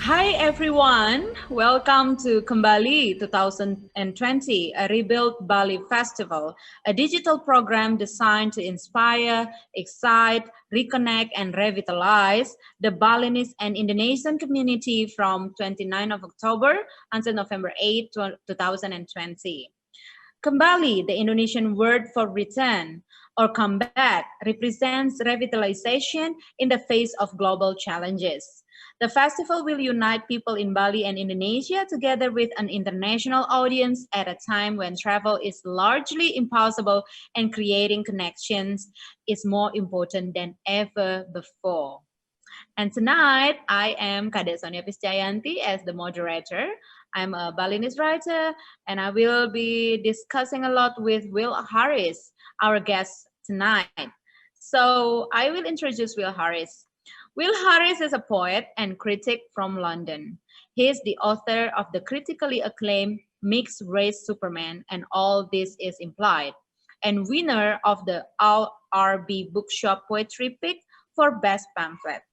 Hi everyone, welcome to Kembali 2020, a Rebuild Bali Festival, a digital program designed to inspire, excite, reconnect and revitalize the Balinese and Indonesian community from 29th of October until November 8, 2020. Kembali, the Indonesian word for return or comeback, represents revitalization in the face of global challenges. The festival will unite people in Bali and Indonesia together with an international audience at a time when travel is largely impossible and creating connections is more important than ever before. And tonight, I am Kadek Sonia Piscayanti as the moderator. I'm a Balinese writer, and I will be discussing a lot with Will Harris, our guest tonight. So I will introduce Will Harris. Will Harris is a poet and critic from London. He is the author of the critically acclaimed Mixed Race Superman, and All This Is Implied, and winner of the RB Bookshop Poetry Pick for Best Pamphlet.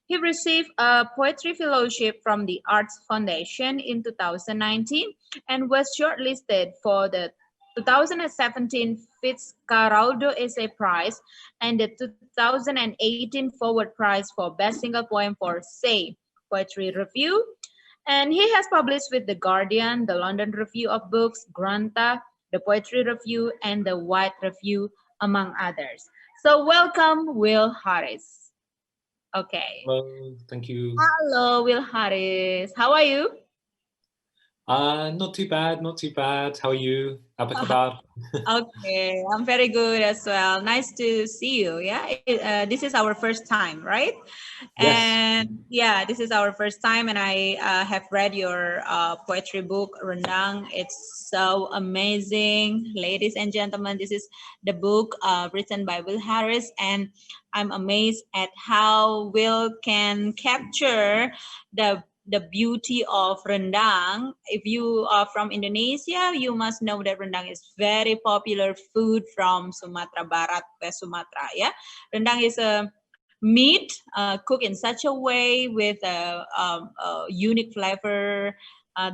He received a poetry fellowship from the Arts Foundation in 2019 and was shortlisted for the 2017 Fitzcarraldo Essay Prize and the 2018 Forward Prize for Best Single Poem for Say Poetry Review. And he has published with The Guardian, the London Review of Books, Granta, the Poetry Review, and the White Review, among others. So welcome, Will Harris. Okay. Hello, thank you. Hello, Will Harris. How are you? Not too bad, not too bad. How are you? Apa kabar? Okay, I'm very good as well. Nice to see you. Yeah, this is our first time, right? Yes. And yeah, this is our first time, and I have read your poetry book, Rendang. It's so amazing, ladies and gentlemen. This is the book written by Will Harris, and I'm amazed at how Will can capture the beauty of rendang. If you are from Indonesia, you must know that rendang is very popular food from Sumatra Barat, West Sumatra. Yeah, rendang is a meat cooked in such a way with a unique flavor.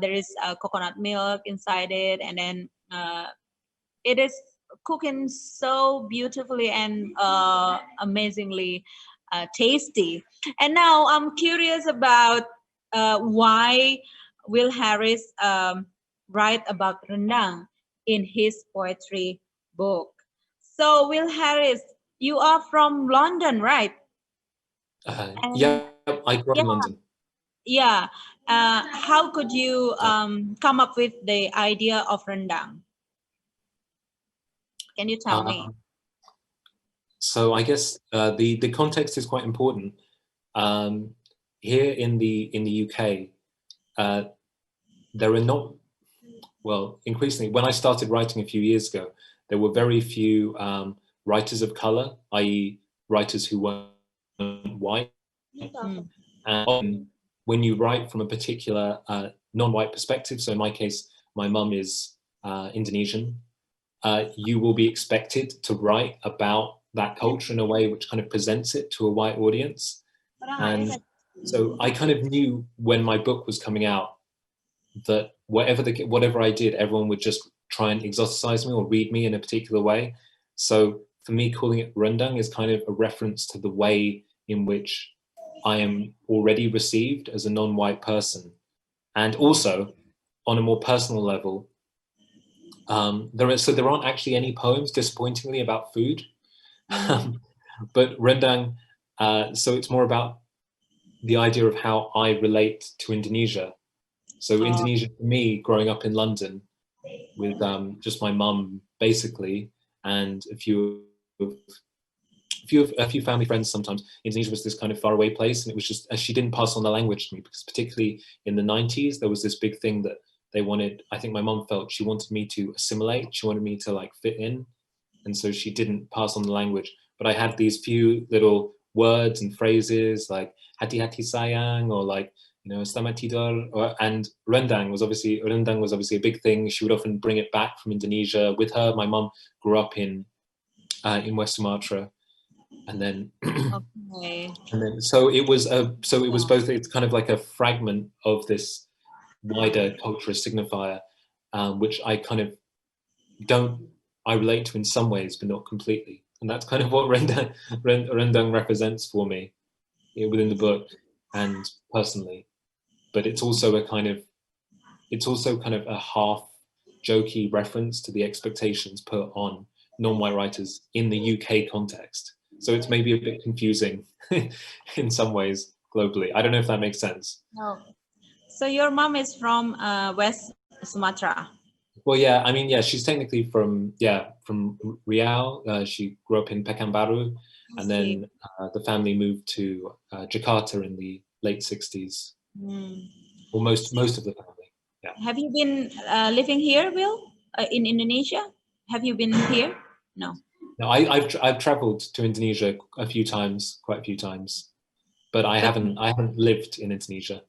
There is coconut milk inside it, and then it is cooking so beautifully and amazingly tasty. And now I'm curious about why Will Harris write about rendang in his poetry book. So Will Harris, you are from London, right? Yeah, I grew up in London. Yeah. How could you come up with the idea of rendang? Can you tell me? So I guess the context is quite important. Here in the UK, there are not, well, increasingly, when I started writing a few years ago, there were very few writers of color, i.e. writers who weren't white. And often when you write from a particular non-white perspective, so in my case, my mum is Indonesian, you will be expected to write about that culture in a way which kind of presents it to a white audience. And so I kind of knew when my book was coming out that whatever I did, everyone would just try and exoticize me or read me in a particular way. So for me, calling it rendang is kind of a reference to the way in which I am already received as a non-white person. And also, on a more personal level, there aren't actually any poems, disappointingly, about food. But rendang, so it's more about the idea of how I relate to Indonesia. So Indonesia, for me, growing up in London with just my mum, basically, and a few family friends sometimes, Indonesia was this kind of faraway place, and it was just, as she didn't pass on the language to me, because particularly in the 90s, there was this big thing that they wanted, I think my mum felt she wanted me to assimilate, she wanted me to like fit in, and so she didn't pass on the language. But I had these few little words and phrases like hati-hati sayang, or like, you know, selamat tidur, and rendang was obviously a big thing. She would often bring it back from Indonesia with her. My mum grew up in West Sumatra. and then Okay. and then so it was both. It's kind of like a fragment of this wider cultural signifier, which I kind of I relate to in some ways, but not completely. And that's kind of what Rendang represents for me within the book and personally. But it's also kind of a half jokey reference to the expectations put on non-white writers in the UK context. So it's maybe a bit confusing in some ways globally. I don't know if that makes sense. No. So your mom is from West Sumatra. Well, yeah, I mean, yeah, she's technically from Riau. She grew up in Pekanbaru, and then the family moved to Jakarta in the late 60s. Well, most of the family. Yeah. Have you been living here, Will, in Indonesia? Have you been here? No. No, I've traveled to Indonesia quite a few times, but I haven't lived in Indonesia.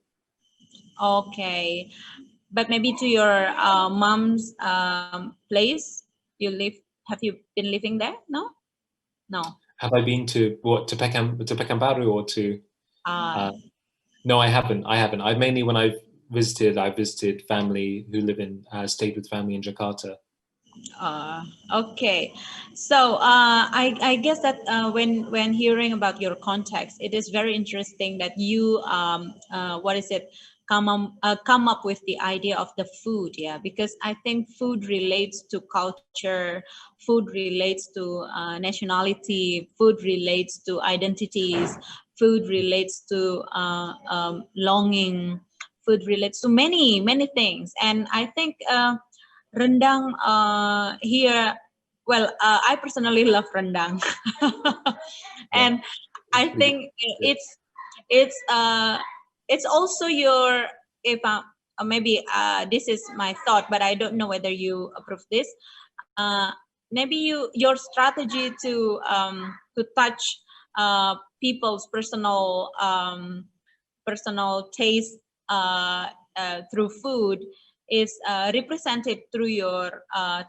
Okay, but maybe to your mom's place you live. Have you been living there? No, no. Have I been to Pekanbaru or to? No, I haven't. I've mainly when I visited family who stayed with family in Jakarta. Okay, so I guess that when hearing about your context, it is very interesting that you come up with the idea of the food, yeah, because I think food relates to culture, food relates to nationality, food relates to identities, food relates to longing, food relates to many things, and I think rendang here, well, I personally love rendang, and I think it's also your, if maybe this is my thought, but I don't know whether you approve this. Maybe your strategy to touch people's personal taste through food is represented through your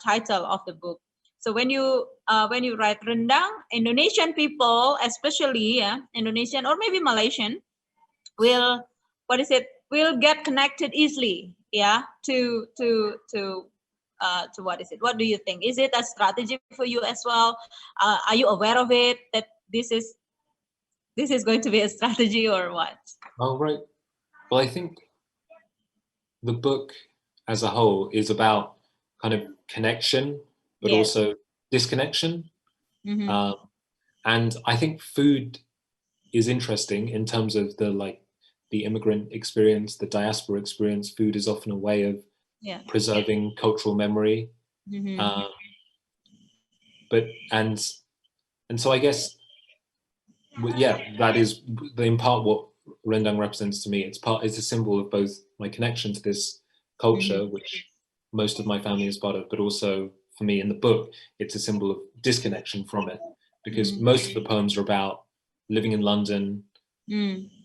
title of the book. So when you write rendang, Indonesian people, especially Indonesian or maybe Malaysian, will get connected easily, yeah, to what is it? What do you think? Is it a strategy for you as well? Are you aware of it, that this is going to be a strategy or what? Oh, right. Well, I think the book as a whole is about kind of connection, but also disconnection. And I think food is interesting in terms of the immigrant experience, the diaspora experience. Food is often a way of preserving cultural memory. So I guess, that is in part what rendang represents to me. It's a symbol of both my connection to this culture, which most of my family is part of, but also for me in the book, it's a symbol of disconnection from it, because most of the poems are about living in London,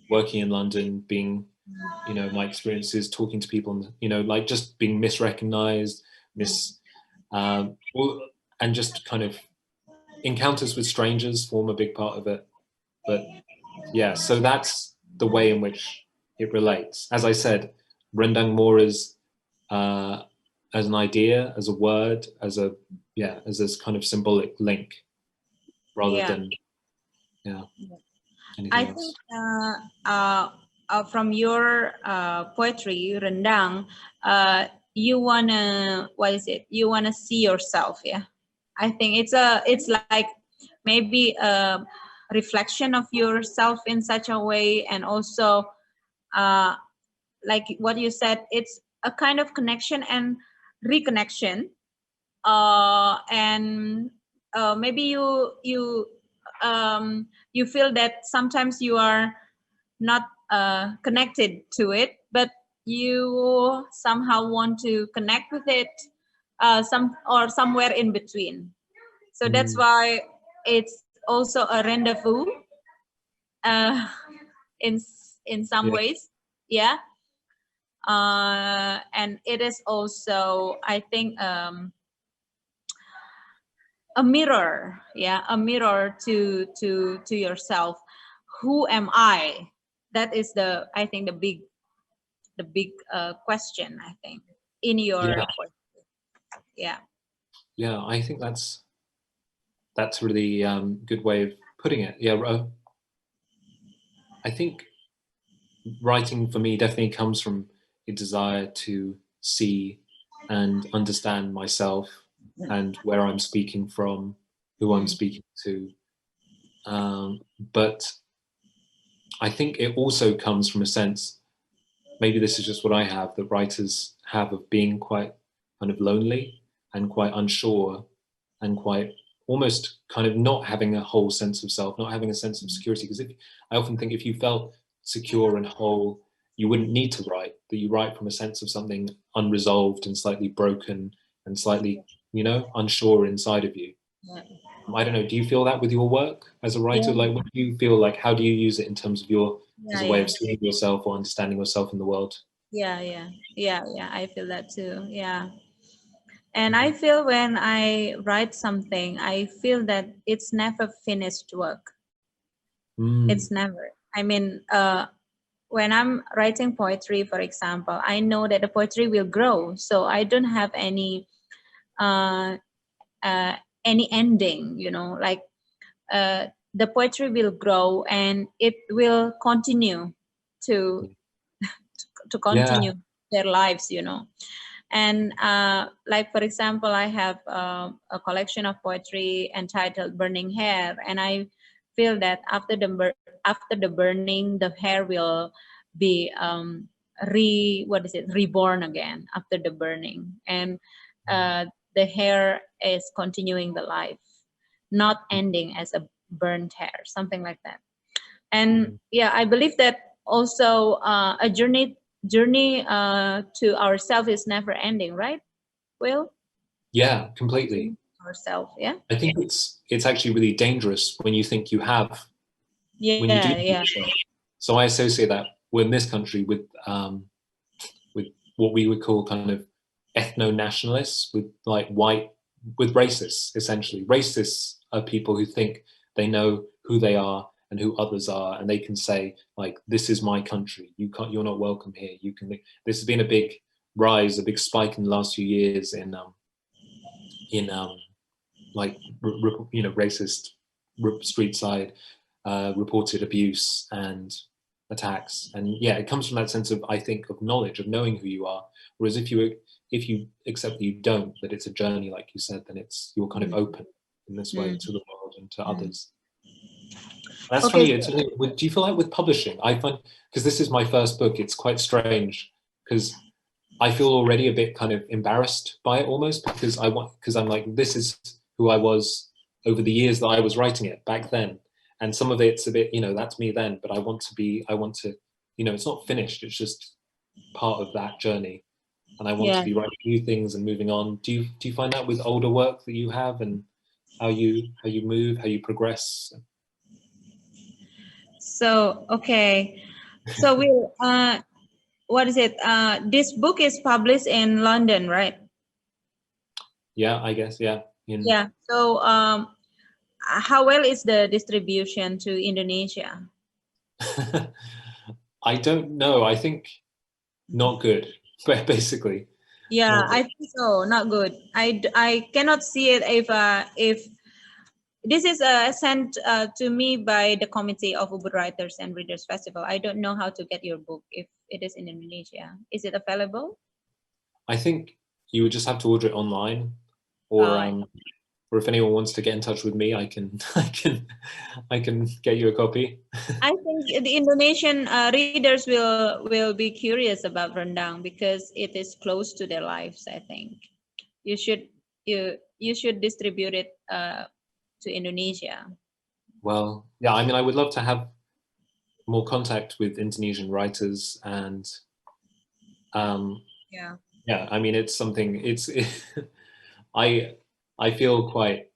working in London, being, my experiences, talking to people, like just being misrecognized, and just kind of encounters with strangers form a big part of it. But yeah, so that's the way in which it relates. As I said, rendang more as an idea, as a word, as this kind of symbolic link, rather than anything I else. think from your poetry, rendang, you wanna, what is it? You wanna see yourself, yeah. I think it's like maybe a reflection of yourself in such a way, and also like what you said, it's a kind of connection and reconnection, and maybe you feel that sometimes you are not connected to it, but you somehow want to connect with it, somewhere in between. So that's why it's also a rendezvous in some ways, yeah. And it is also, I think, a mirror, yeah, a mirror to yourself. Who am I? That is the, I think, the big question, I think, in your Yeah, yeah. yeah. I think that's a really good way of putting it. Yeah, I think writing for me definitely comes from a desire to see and understand myself and where I'm speaking from, who I'm Mm. speaking to. But I think it also comes from a sense, maybe this is just what I have, that writers have, of being quite kind of lonely and quite unsure and quite almost kind of not having a whole sense of self, not having a sense of security. Because I often think if you felt secure and whole, you wouldn't need to write, that you write from a sense of something unresolved and slightly broken and slightly, unsure inside of you. Yeah. I don't know, do you feel that with your work as a writer? Yeah, Like, what do you feel like? How do you use it in terms of as yeah, a way yeah, of seeing yourself or understanding yourself in the world? yeah, yeah, yeah, yeah. I feel that too. Yeah. And I feel when I write something, I feel that it's never finished work. Mm, It's never. I mean, when I'm writing poetry, for example, I know that the poetry will grow. So I don't have uh, uh, any ending, like the poetry will grow and it will continue to to yeah. continue their lives, and like for example, I have a collection of poetry entitled Burning Hair, and I feel that after the burning, the hair will be reborn again after the burning, and uh, the hair is continuing the life, not ending as a burnt hair, something like that. And Mm. yeah, I believe that also a journey to ourselves is never ending, right, Will? Yeah, A completely. journey to ourselves, yeah. I think it's actually really dangerous when you think you have, when you do Yeah, yeah, finish it. So I associate that in this country with what we would call kind of ethno-nationalists, with like white, with racists, essentially. Racists are people who think they know who they are and who others are, and they can say, like, this is my country, you're not welcome here. This has been a big rise, a big spike in the last few years in like racist street side reported abuse and attacks. And yeah, it comes from that sense of, I think, of knowledge, of knowing who you are. Whereas if you accept that you don't, that it's a journey, like you said, then you're kind of mm, open in this way mm, to the world and to mm. others. That's Okay, funny. Do you feel like with publishing, I find, because this is my first book, it's quite strange because I feel already a bit kind of embarrassed by it almost, because I'm like, this is who I was over the years that I was writing it back then. And some of it's a bit, that's me then, but I want to, it's not finished. It's just part of that journey. And I want to yeah. be writing new things and moving on. Do you find that with older work that you have, and how you move, how you progress? So okay, so Will, what is it, this book is published in London, right? Yeah, I guess, yeah. In Yeah. So how well is the distribution to Indonesia? I don't know. I think not good, but basically Yeah, not good. I think so. Not good. I cannot see it if this is sent to me by the committee of Ubud Writers and Readers Festival. I don't know how to get your book if it is in Indonesia. Is it available? I think you would just have to order it online, or Uh, um, or if anyone wants to get in touch with me, I can I can get you a copy. I think the Indonesian readers will be curious about Rendang because it is close to their lives. I think you should you should distribute it to Indonesia. Well, yeah, I mean, I would love to have more contact with Indonesian writers, and um, Yeah. yeah, I mean, it's something. I I feel quite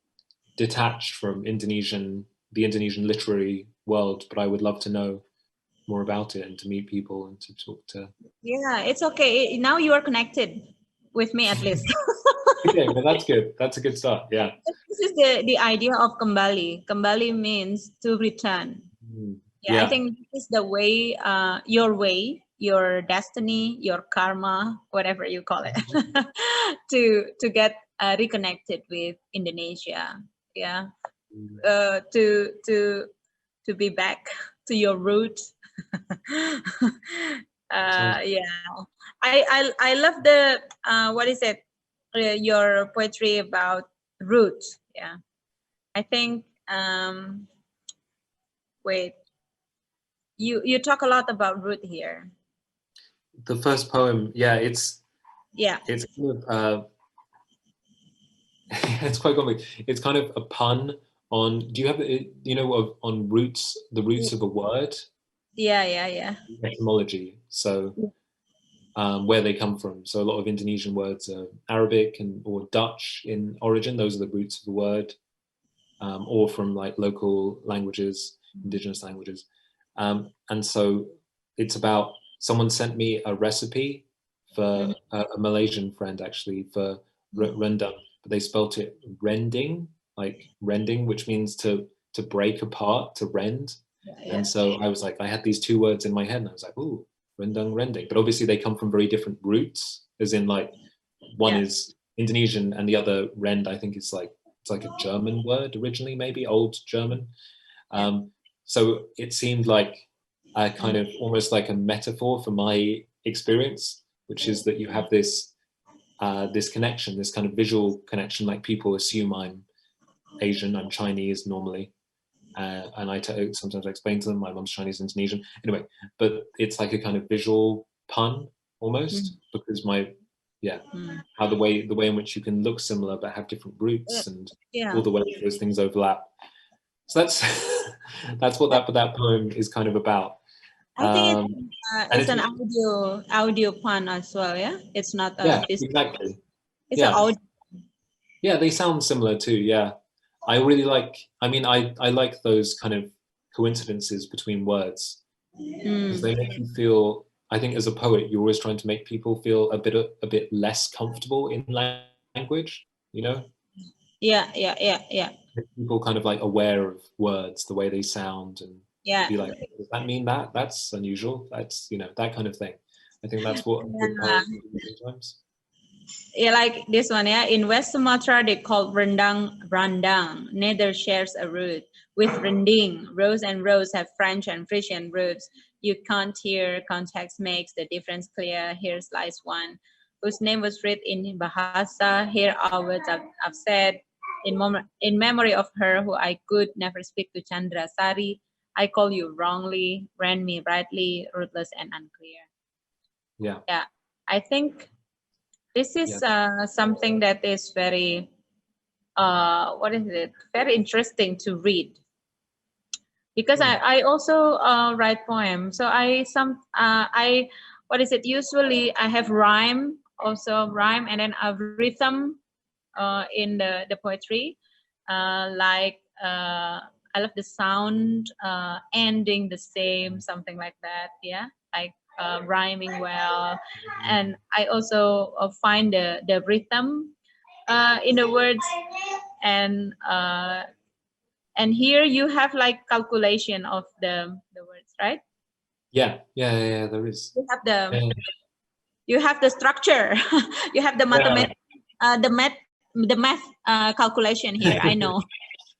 detached from the Indonesian literary world, but I would love to know more about it and to meet people and to talk to. Yeah, it's okay. Now you are connected with me at least. Okay, well, that's good. That's a good start. Yeah. this is the idea of kembali. Kembali means to return. Yeah, I think this is the way, your destiny, your karma, whatever you call it, to get reconnected with Indonesia. Yeah, to be back to your root. Yeah, I love the what is it? Your poetry about root. Yeah, I think. Wait, you talk a lot about root here. The first poem, it's kind of, it's quite complicated. It's kind of a pun on. Do you have on roots? The roots of a word. Yeah. Etymology. So where they come from. So a lot of Indonesian words are Arabic or Dutch in origin. Those are the roots of the word, or from like local languages, indigenous languages. And so it's about, someone sent me a recipe for a Malaysian friend actually for rendang, but they spelt it rending, like rending, which means to break apart, to rend. And so I was like, I had these two words in my head and I was like, ooh, rendang, rending. But obviously they come from very different roots, as in like one is Indonesian and the other rend, I think it's like a German word originally, maybe old German. So it seemed like a kind of almost like a metaphor for my experience, which is that you have this this connection, this kind of visual connection, like people assume I'm Asian, I'm Chinese normally. And I sometimes I explain to them my mom's Chinese Indonesian. Anyway, but it's like a kind of visual pun almost, because how the way in which you can look similar but have different roots and all the ways those things overlap. So that's that's what that poem is kind of about. I think it's an audio pun as well. Yeah, it's not exactly. It's an audio. Yeah, they sound similar too. Yeah, I really like. I mean, I like those kind of coincidences between words because they make you feel. I think as a poet, you're always trying to make people feel a bit less comfortable in language. You know. Yeah. Make people kind of like aware of words, the way they sound, and be like, does that mean that? That's unusual. That's that kind of thing. I think that's what sometimes. Yeah, like this one, in West Sumatra they call Rendang. Neither shares a root. With rending, rose and rose have French and Frisian roots. You can't hear, context makes the difference clear. Here lies one whose name was written in Bahasa. Here are words I've said in memory of her who I could never speak to Chandra Sari. I call you wrongly, ran me rightly, rootless and unclear. Yeah, I think this is something that is very, very interesting to read. Because I also write poems. So usually I have rhyme and then a rhythm in the poetry. I love the sound ending the same, something like that. Yeah, like rhyming well, and I also find the rhythm in the words, and here you have like calculation of the words, right? Yeah, there is. You have the structure. You have the mathematics, the math calculation here. I know.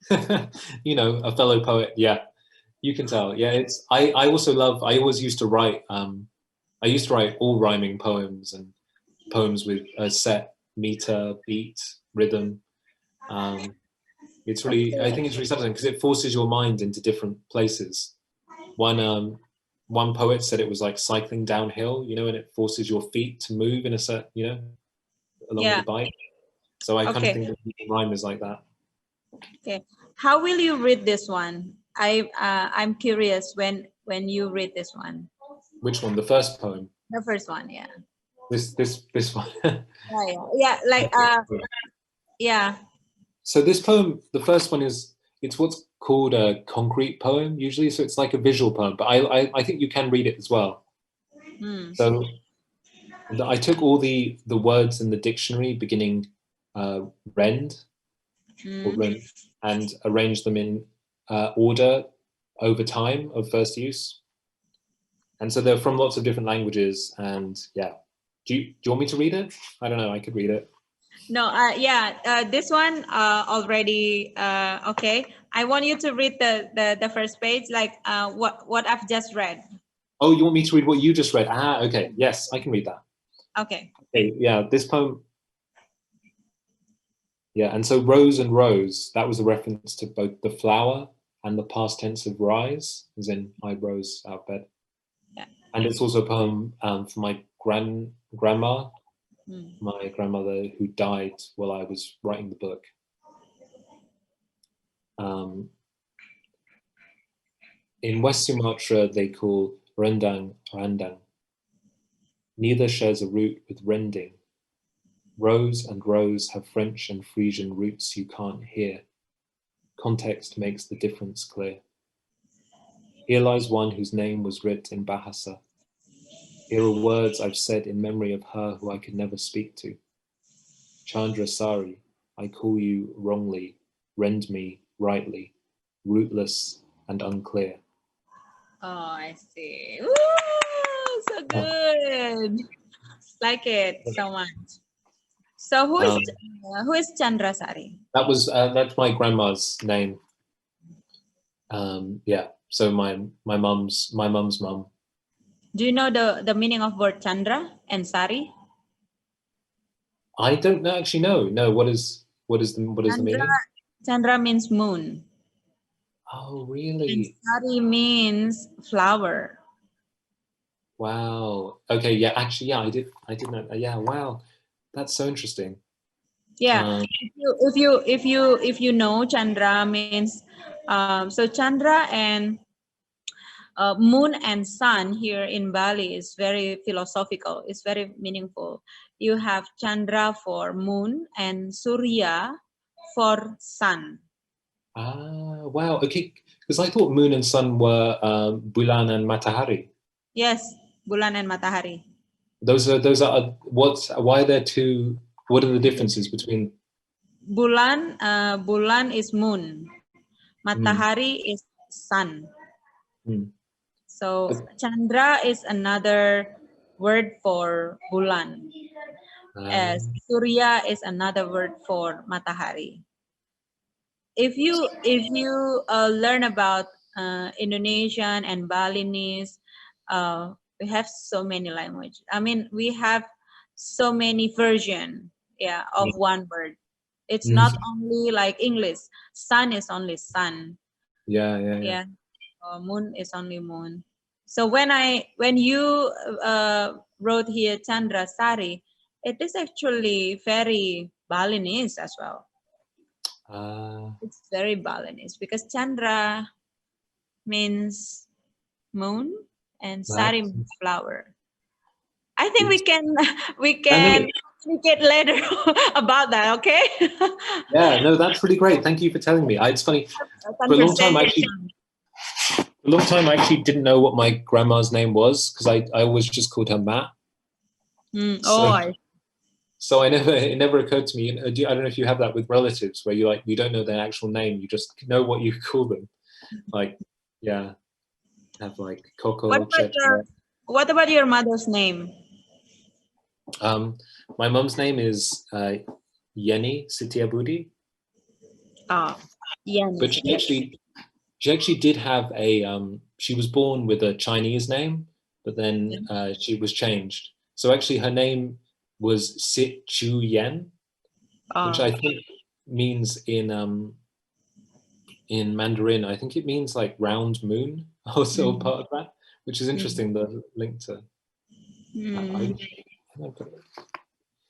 A fellow poet. Yeah, you can tell. Yeah, I also love. I always used to write. I used to write all rhyming poems and poems with a set meter, beat, rhythm. It's really. I think it's really something because it forces your mind into different places. One poet said it was like cycling downhill, and it forces your feet to move in a set, along with the bike. So I kind of think that rhyme is like that. Okay, how will you read this one? I'm curious when you read this one. Which one? The first poem? The first one, yeah. This one. Yeah. So this poem, the first one it's what's called a concrete poem usually. So it's like a visual poem, but I think you can read it as well. So I took all the words in the dictionary beginning rend, or run, and arrange them in order over time of first use. And so they're from lots of different languages. And yeah, do you want me to read it? I don't know, I could read it. No, this one already, okay. I want you to read the first page, like what I've just read. Oh, you want me to read what you just read? Ah, okay, yes, I can read that. Okay. Okay, yeah, this poem, yeah, and so rose and rose, that was a reference to both the flower and the past tense of rise, as in I rose out of bed. Yeah. And it's also a poem for my grandma, my grandmother, who died while I was writing the book. In West Sumatra, they call Rendang Rendang. Neither shares a root with rending. Rose and rose have French and Frisian roots you can't hear. Context makes the difference clear. Here lies one whose name was writ in Bahasa. Here are words I've said in memory of her who I could never speak to. Chandra Sari, I call you wrongly, rend me rightly, rootless and unclear. Oh, I see. Woo, so good. Like it so much. So who is Chandra Sari? That's my grandma's name. Yeah. So my mum's mum. Do you know the meaning of word Chandra and Sari? I don't actually know. No, what is the meaning? Chandra means moon. Oh, really? And Sari means flower. Wow. Okay. Yeah. Actually, yeah. I did know. Yeah. Wow. That's so interesting. Yeah. If you know, Chandra means so Chandra and moon and sun here in Bali is very philosophical. It's very meaningful. You have Chandra for moon and Surya for sun. Ah, wow. Okay, because I thought moon and sun were bulan and matahari. Yes, bulan and matahari. Those are why are there two? What are the differences between? Bulan is moon. Matahari is sun. So Chandra is another word for bulan. As Surya is another word for matahari. If you learn about Indonesian and Balinese, we have so many language. I mean, we have so many version, of one word. It's not only like English. Sun is only sun. Yeah. Moon is only moon. So when you wrote here Chandra Sari, it is actually very Balinese as well. It's very Balinese because Chandra means moon and Sari means flower. I think we can communicate later about that, okay? Yeah, no, that's really great. Thank you for telling me. It's funny. For a long time, I actually didn't know what my grandma's name was because I always just called her Matt. So it never occurred to me. I don't know if you have that with relatives where you don't know their actual name, you just know what you call them. Like, yeah, have like Coco. What about your mother's name? My mum's name is Yeni Setiabudi. Yeni. But she actually did have she was born with a Chinese name, but then she was changed. So actually her name was Sit Chu Yen, which I think means in Mandarin, I think it means like round moon, also part of that, which is interesting, the link to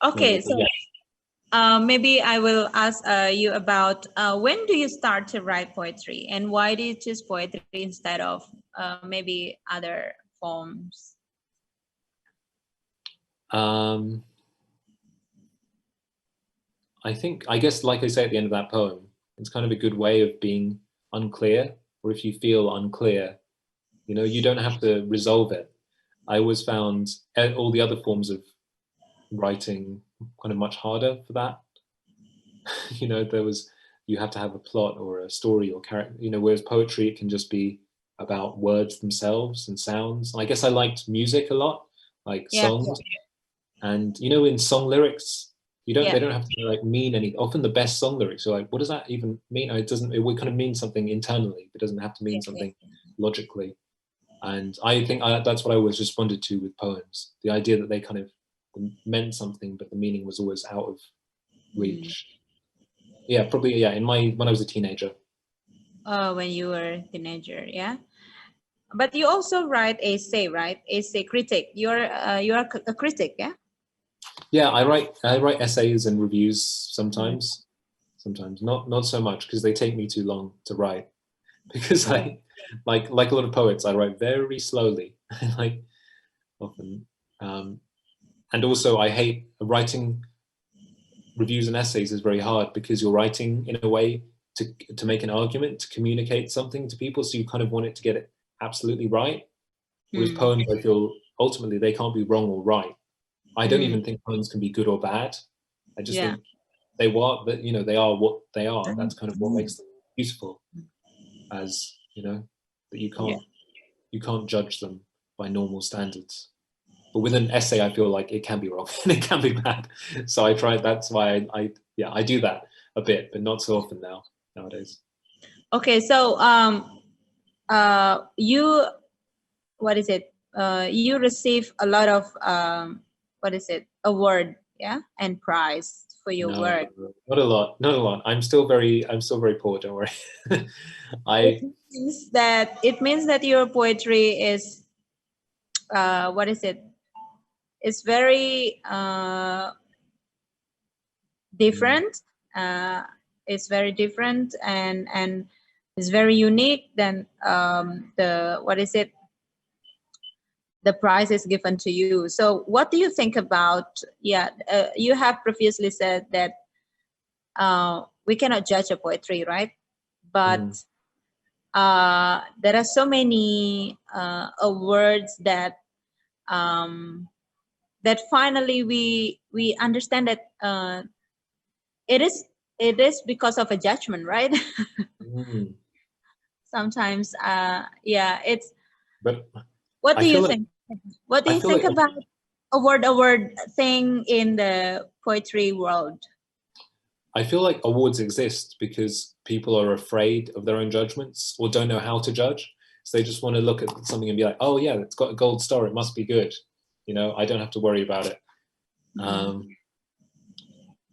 okay, so maybe I will ask you about when do you start to write poetry and why do you choose poetry instead of maybe other forms? I guess, like I say at the end of that poem, it's kind of a good way of being unclear, or if you feel unclear, you don't have to resolve it. I always found all the other forms of writing kind of much harder for that. you have to have a plot or a story or character, you know, whereas poetry, it can just be about words themselves and sounds. I guess I liked music a lot, like Yeah. songs. And you know, in song lyrics, they don't have to like mean anything. Often the best song lyrics are like, what does that even mean? It would kind of mean something internally. It doesn't have to mean something logically. And I think that's what I always responded to with poems. The idea that they kind of meant something, but the meaning was always out of reach. Yeah, probably, yeah, when I was a teenager. When you were a teenager, yeah. But you also write essay, right? Essay critic. You're a critic, yeah? Yeah, I write essays and reviews sometimes. Sometimes not so much, because they take me too long to write. Because I like a lot of poets, I write very slowly, like often. And also I hate writing reviews and essays is very hard, because you're writing in a way to make an argument, to communicate something to people, so you kind of want it to get it absolutely right. Whereas poems, I feel ultimately they can't be wrong or right. I don't even think poems can be good or bad. I just think they are what they are. That's kind of what makes them beautiful, as you know, that you can't judge them by normal standards. But with an essay, I feel like it can be wrong and it can be bad. So I try. That's why I do that a bit, but not so often nowadays. Okay, so you, what is it? You receive a lot of award, yeah, and prize for your work. No, not a lot. I'm still very poor. Don't worry. It means that your poetry is it's very different. It's very different and it's very unique than the prize is given to you. So what do you think about, you have previously said that we cannot judge a poetry, right? But there are so many awards that that finally we understand that it is because of a judgment, right? Sometimes it's, but what I do you feel think? What do I you feel think like about award thing in the poetry world? I feel like awards exist because people are afraid of their own judgments or don't know how to judge. So they just want to look at something and be like, oh yeah, it's got a gold star, it must be good. You know, I don't have to worry about it. And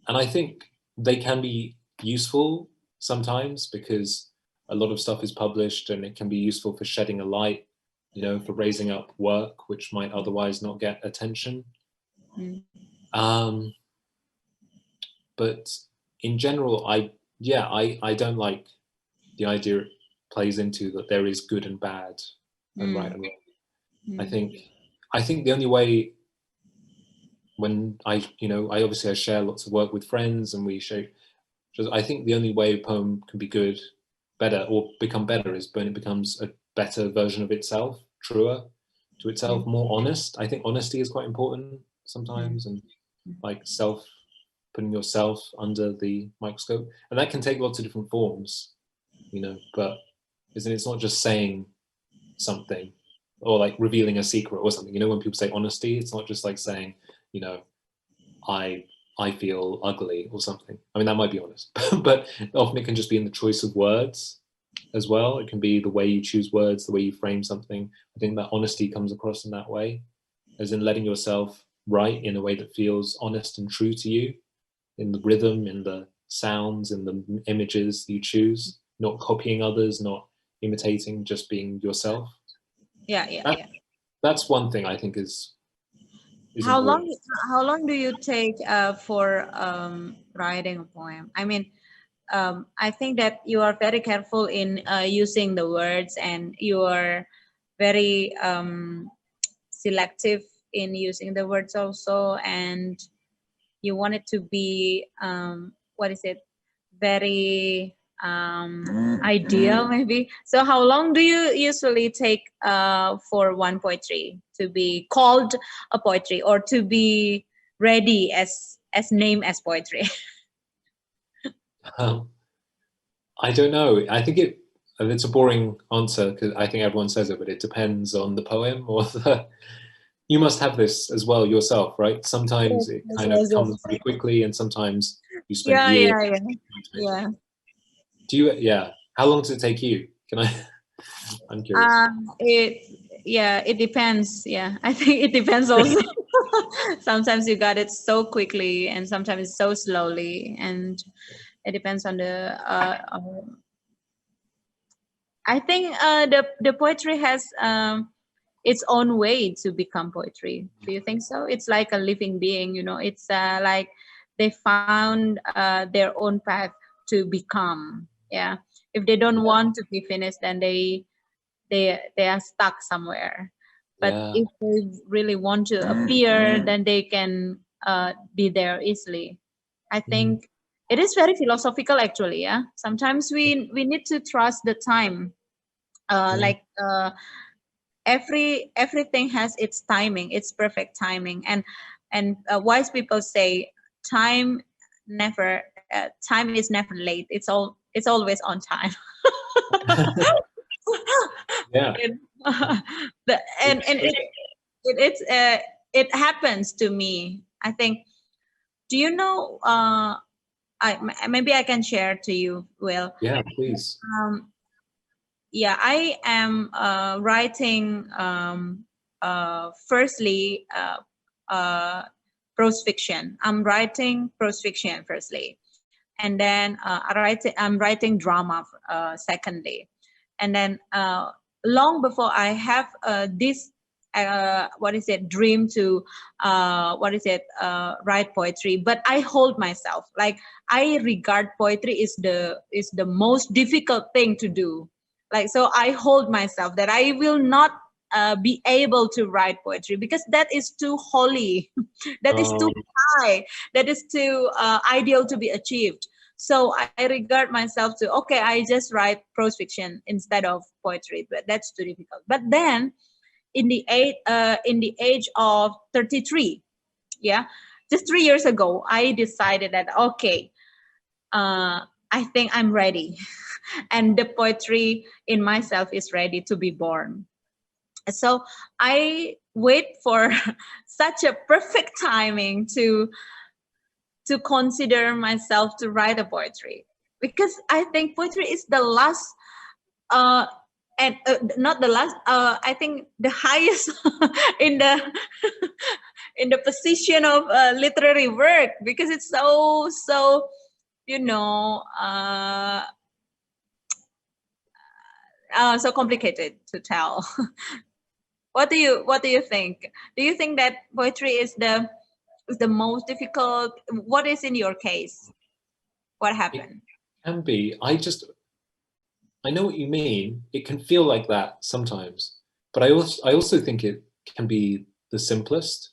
I think they can be useful sometimes, because a lot of stuff is published and it can be useful for shedding a light, you know, for raising up work which might otherwise not get attention. But in general, I don't like the idea it plays into that there is good and bad and right and wrong. I think the only way, when I obviously I share lots of work with friends and we share, I think the only way a poem can be good, better, or become better is when it becomes a better version of itself, truer to itself, more honest. I think honesty is quite important sometimes, and like putting yourself under the microscope, and that can take lots of different forms, you know, but it's not just saying something or like revealing a secret or something, you know. When people say honesty, it's not just like saying, you know, I feel ugly or something. I mean, that might be honest, but often it can just be in the choice of words as well. It can be the way you choose words, the way you frame something. I think that honesty comes across in that way, as in letting yourself write in a way that feels honest and true to you, in the rhythm, in the sounds, in the images you choose, not copying others, not imitating, just being yourself. That's one thing I think is how important. long do you take for writing a poem? I mean, I think that you are very careful in using the words, and you are very selective in using the words also, and you want it to be very ideal maybe. So how long do you usually take for one poetry to be called a poetry, or to be ready as named as poetry? I don't know. I think it's a boring answer because I think everyone says it, but it depends on the poem or the. You must have this as well yourself, right? Sometimes it Yes, kind of yes, comes yes. very quickly, and sometimes you spend Yeah, years yeah, yeah, trying to make it. yeah. Do you? Yeah. How long does it take you? Can I? I'm curious. It depends. Yeah, I think it depends also. Sometimes you got it so quickly, and sometimes so slowly, and it depends on the. I think the poetry has its own way to become poetry. Do you think so? It's like a living being. It's like they found their own path to become. Yeah. If they don't Yeah. want to be finished, then they are stuck somewhere. But Yeah. if they really want to appear, then they can be there easily. I Mm. think it is very philosophical actually. Yeah, sometimes we need to trust the time. Yeah. Like everything has its timing, its perfect timing, and wise people say time time is never late. It's always on time. Yeah. And, and it happens to me. I think. Do you know? Maybe I can share to you. Will. Yeah. Please. Um, yeah, I am writing. Firstly, prose fiction. I'm writing prose fiction firstly, and then I'm writing drama secondly, and then long before I have this what is it dream to write poetry, but I hold myself like I regard poetry is the most difficult thing to do, like so I hold myself that I will not be able to write poetry because that is too holy. That is too Um, high, that is too ideal to be achieved. So I regard myself to okay, I just write prose fiction instead of poetry, but that's too difficult. But then in the age of 33, yeah, just 3 years ago, I decided that okay, I think I'm ready, and the poetry in myself is ready to be born. So I wait for such a perfect timing to consider myself to write a poetry, because I think poetry is the last uh and not the last, I think the highest in the in the position of literary work, because it's so you know uh, so complicated to tell. What do you think? Do you think that poetry is the most difficult? What is in your case? What it happened? can be. I know what you mean. It can feel like that sometimes, but I also think it can be the simplest.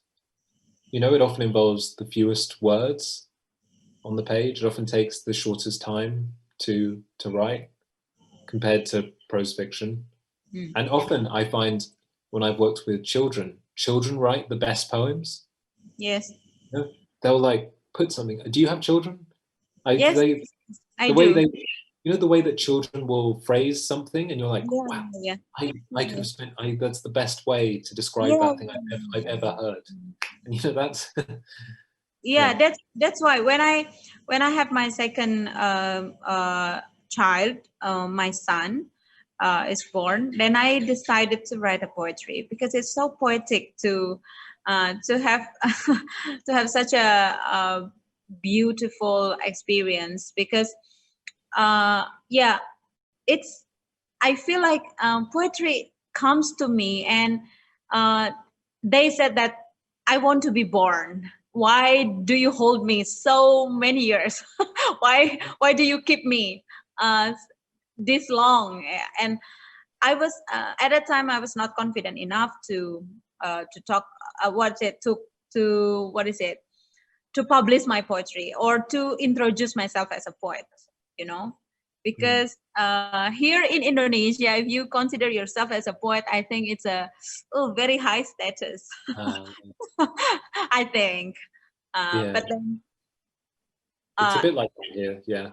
It often involves the fewest words on the page. It often takes the shortest time to write compared to prose fiction. Mm. And often I find when I've worked with children, children write the best poems. Yes. They'll like put something. Do you have children? Yes, They I the way do. they the way that children will phrase something, and you're like, Yeah, wow, yeah, I could have spent. That's the best way to describe yeah, that thing I've ever heard. And that's yeah. yeah, That's why when I have my second child, my son is born, then I decided to write a poetry because it's so poetic to have to have such a beautiful experience. Because yeah, it's I feel like poetry comes to me, and uh, they said that I want to be born. Why do you hold me so many years? Why do you keep me uh, this long? And I was at that time I was not confident enough to talk what it took to what is it to publish my poetry or to introduce myself as a poet, you know, mm, because here in Indonesia, if you consider yourself as a poet, I think it's a very high status. uh, I think, yeah. but then It's a uh, bit like that here. Yeah,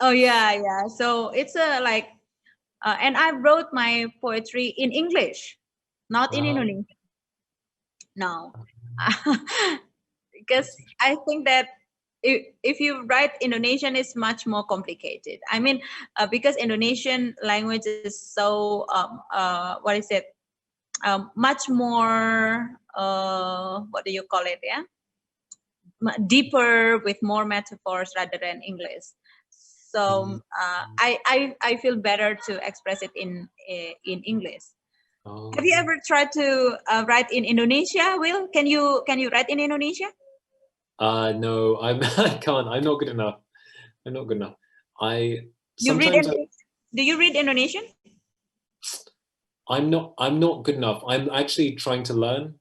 Oh yeah, yeah. So it's a like, and I wrote my poetry in English, not in Uh, Indonesian. No, because I think that if you write Indonesian, it's much more complicated. I mean, because Indonesian language is so what is it? Much more what do you call it? Yeah, deeper with more metaphors rather than English. So mm, I feel better to express it in English. Have you oh. ever tried to write in Indonesia? Will, can you write in Indonesia? No, I can't. I'm not good enough. I'm not good enough. I You read sometimes Indonesian? Do you read Indonesian? I'm not good enough. I'm actually trying to learn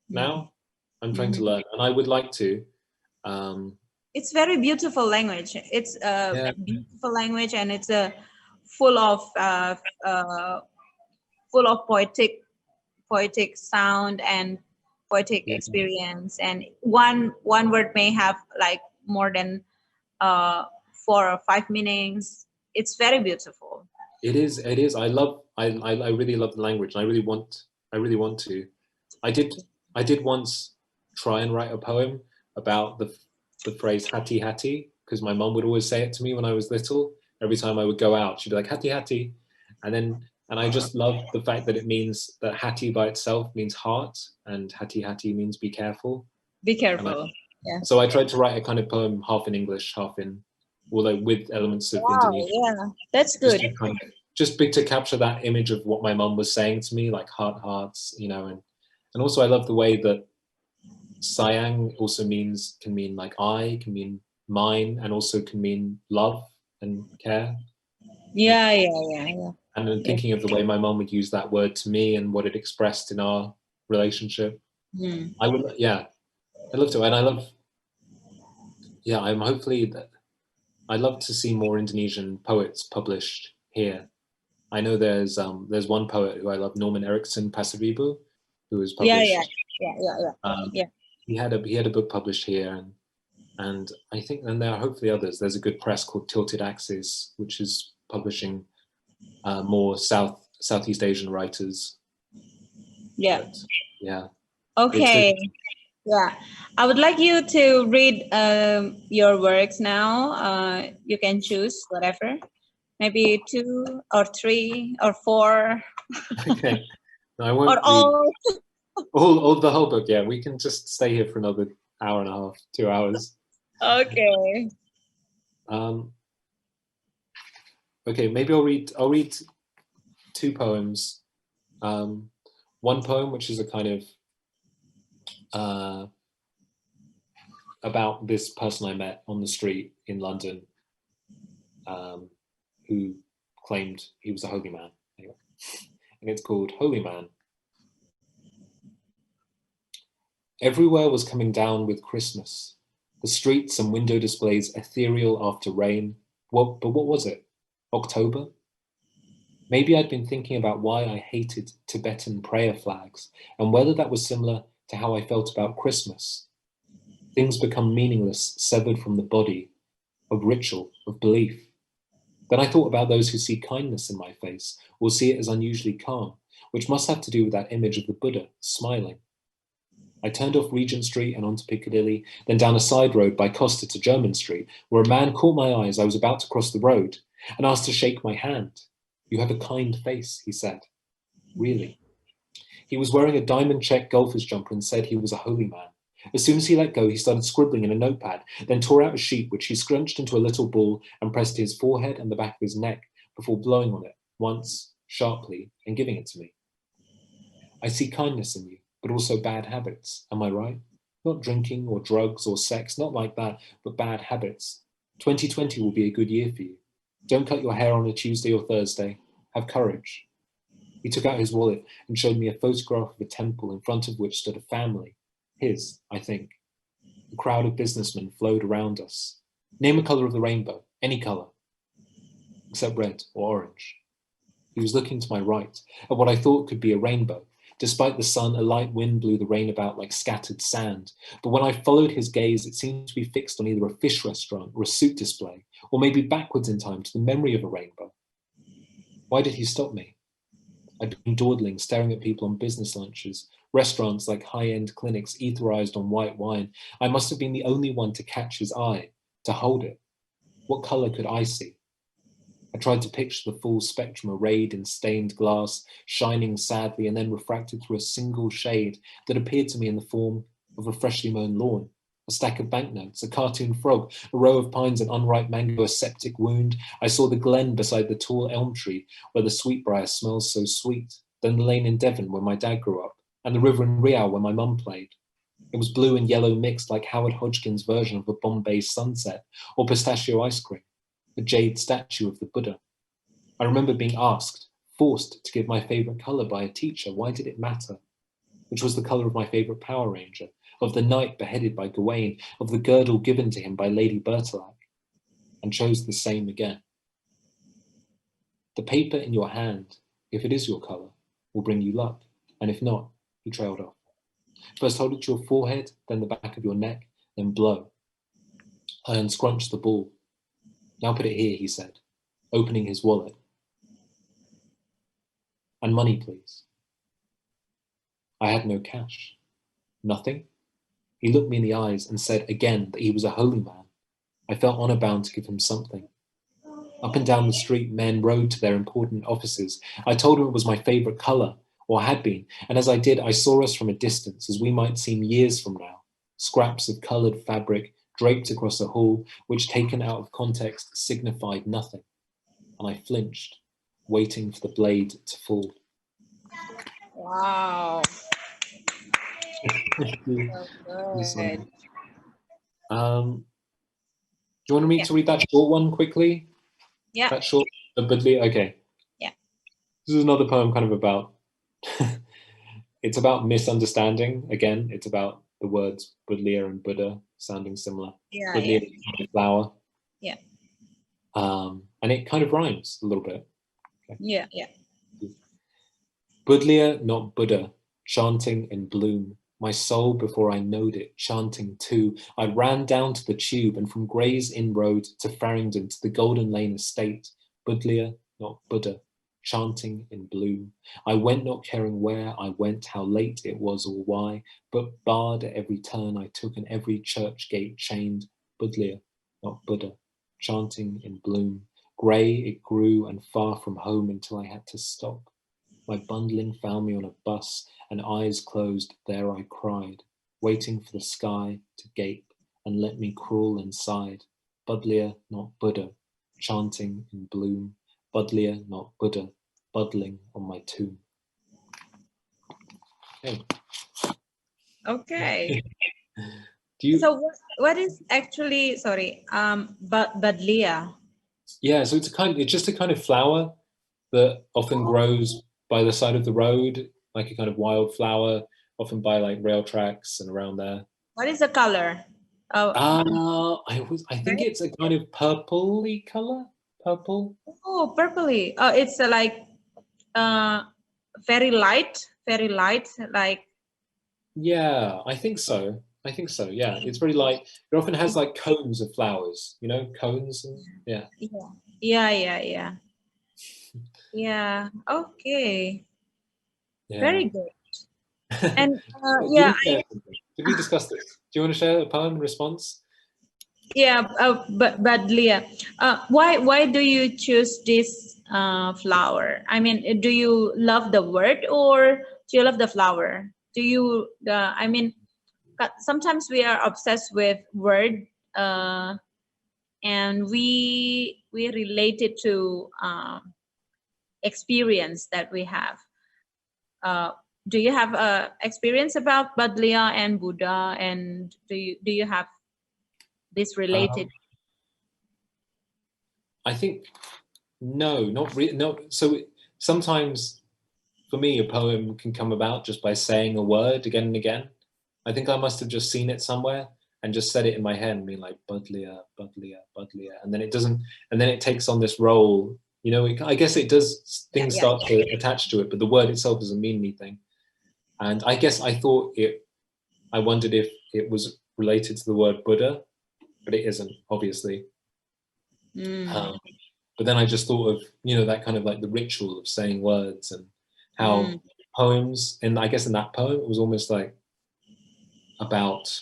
Mhm. now. I'm trying to Mhm. learn, and I would like to. Um, It's very beautiful language. It's a yeah, beautiful language, and it's a full of uh, full of poetic sound and poetic yeah. experience. And one word may have like more than uh, 4 or 5 meanings. It's very beautiful. It is. It is. I really love the language. And I really want. I really want to. I did. I did once try and write a poem about the phrase "hati hati" because my mum would always say it to me when I was little. Every time I would go out, she'd be like "hati hati," and I just love the fact that it means that "hati" by itself means heart, and "hati hati" means be careful. Be And I, careful. Yeah. so I tried to write a kind of poem half in English, half in, although with elements of Wow. Indonesian, Yeah. That's just good. to kind of just big to capture that image of what my mum was saying to me, like hearts, and also I love the way that sayang also can mean like I, can mean mine, and also can mean love and care. Like, Yeah. Yeah. Yeah. Yeah. and then Yeah. thinking of the way my mum would use that word to me and what it expressed in our relationship, Hmm. I would, yeah, I love to, and I love, yeah, I'm hopefully that I love to see more Indonesian poets published here. I know there's one poet who I love, Norman Erickson Pasaribu, who was Yeah. Yeah. published. Yeah. Yeah. Yeah. Um, Yeah. he had a book published here, and I think, and there are hopefully others. There's a good press called Tilted Axis, which is publishing more Southeast Asian writers. Yeah. But yeah, it's Okay. Yeah. I would like you to read your works now. You can choose whatever. Maybe 2 or 3 or 4 okay. No, I or won't read all. all the whole book. Yeah, we can just stay here for another hour and a half, 2 hours. Okay. Um, okay, maybe I'll read two poems. One poem which is a kind of uh, about this person I met on the street in London, um, who claimed he was a holy man. Anyway, and it's called Holy Man. Everywhere was coming down with Christmas. The streets and window displays ethereal after rain. But what was it? October? Maybe I'd been thinking about why I hated Tibetan prayer flags and whether that was similar to how I felt about Christmas. Things become meaningless, severed from the body, of ritual, of belief. Then I thought about those who see kindness in my face or see it as unusually calm, which must have to do with that image of the Buddha smiling. I turned off Regent Street and onto Piccadilly, then down a side road by Costa to Jermyn Street, where a man caught my eye as I was about to cross the road and asked to shake my hand. You have a kind face, he said. Really? He was wearing a diamond check golfer's jumper and said he was a holy man. As soon as he let go, he started scribbling in a notepad, then tore out a sheet which he scrunched into a little ball and pressed to his forehead and the back of his neck before blowing on it once, sharply, and giving it to me. I see kindness in you, but also bad habits. Am I right? Not drinking or drugs or sex, not like that, but bad habits. 2020 will be a good year for you. Don't cut your hair on a Tuesday or Thursday. Have courage. He took out his wallet and showed me a photograph of a temple in front of which stood a family. His, I think. A crowd of businessmen flowed around us. Name a colour of the rainbow, any colour, except red or orange. He was looking to my right, at what I thought could be a rainbow. Despite the sun, a light wind blew the rain about like scattered sand. But when I followed his gaze, it seemed to be fixed on either a fish restaurant or a suit display, or maybe backwards in time to the memory of a rainbow. Why did he stop me? I'd been dawdling, staring at people on business lunches, restaurants like high-end clinics etherized on white wine. I must have been the only one to catch his eye, to hold it. What color could I see? I tried to picture the full spectrum arrayed in stained glass, shining sadly and then refracted through a single shade that appeared to me in the form of a freshly mown lawn, a stack of banknotes, a cartoon frog, a row of pines, an unripe mango, a septic wound. I saw the glen beside the tall elm tree where the sweetbriar smells so sweet, then the lane in Devon where my dad grew up, and the river in Riau where my mum played. It was blue and yellow mixed like Howard Hodgkin's version of a Bombay sunset or pistachio ice cream, a jade statue of the Buddha. I remember being asked, forced to give my favorite color by a teacher. Why did it matter? Which was the color of my favorite Power Ranger, of the knight beheaded by Gawain, of the girdle given to him by Lady Bertilac, and chose the same again. The paper in your hand, if it is your color, will bring you luck, and if not, he trailed off. First hold it to your forehead, then the back of your neck, then blow. I unscrunched the ball. Now put it here, he said, opening his wallet. And money, please. I had no cash. Nothing? He looked me in the eyes and said again that he was a holy man. I felt honor bound to give him something. Up and down the street, men rode to their important offices. I told him it was my favorite color, or had been, and as I did, I saw us from a distance, as we might seem years from now, scraps of colored fabric draped across a hall, which taken out of context signified nothing. And I flinched, waiting for the blade to fall. Wow. So good. Do you want me to read that short one quickly? Yeah. That short, okay. Yeah. This is another poem kind of about, it's about misunderstanding. Again, it's about the words Budlia and Buddha sounding similar. Yeah. Budlia is a flower. Yeah. And it kind of rhymes a little bit. Okay. Yeah. Yeah. Budlia, not Buddha, chanting in bloom. My soul, before I knowed it, chanting too. I ran down to the tube and from Gray's Inn Road to Farringdon to the Golden Lane Estate. Budlia, not Buddha, chanting in bloom. I went not caring where I went, how late it was or why, but barred at every turn I took and every church gate chained. Budlia, not Buddha, chanting in bloom. Grey it grew and far from home until I had to stop. My bundling found me on a bus and eyes closed, there I cried, waiting for the sky to gape and let me crawl inside. Budlia, not Buddha, chanting in bloom. Budlia, not Buddha, buddling on my tomb. Okay. Okay. Do you? So what is actually, sorry, Budlia? Yeah, so it's just a kind of flower that often grows by the side of the road, like a kind of wild flower, often by like rail tracks and around there. What is the color? I think it's a kind of purpley color. Purple. Oh, purpley. Oh, it's like very light, like. Yeah, I think so. Yeah, it's very light. It often has like cones of flowers, you know, cones. And, yeah. Yeah. Okay. Yeah. Very good. And did we discuss this? Do you want to share a poem in response? Yeah, but Leah, why do you choose this flower? I mean, do you love the word or do you love the flower? Do you? I mean, sometimes we are obsessed with word, and we relate it to experience that we have. Do you have experience about Badlia and Buddha, and do you have this related? I think no, not really. No. So sometimes for me, a poem can come about just by saying a word again and again. I think I must have just seen it somewhere and just said it in my head and being like Budlia, Budlia, Budlia, and then it doesn't, and then it takes on this role. You know, I guess it does. Things start to attach to it, but the word itself doesn't mean anything. And I guess I thought it. I wondered if it was related to the word Buddha, but it isn't, obviously. But then I just thought of, you know, that kind of like the ritual of saying words and how poems, and I guess in that poem, it was almost like about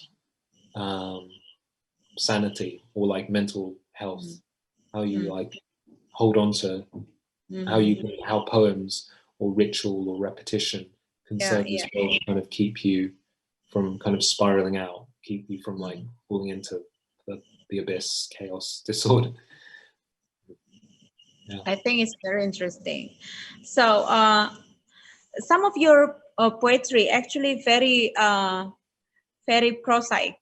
sanity or like mental health, how you like hold on to how poems or ritual or repetition can serve as well to kind of keep you from kind of spiraling out, keep you from like falling into the abyss, chaos, disorder. Yeah. I think it's very interesting. So some of your poetry actually very prosaic.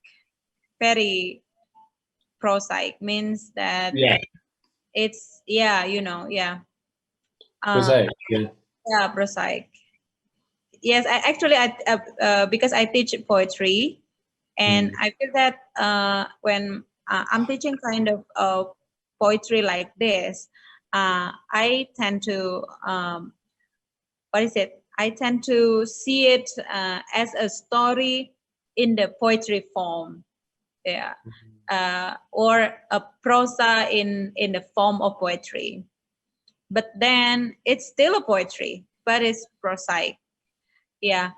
Very prosaic means that it's Prosaic, prosaic. Yes, I because I teach poetry, and I feel that when I'm teaching kind of poetry like this, I tend to I tend to see it as a story in the poetry form, or a prosa in the form of poetry. But then it's still a poetry, but it's prosaic. Yeah.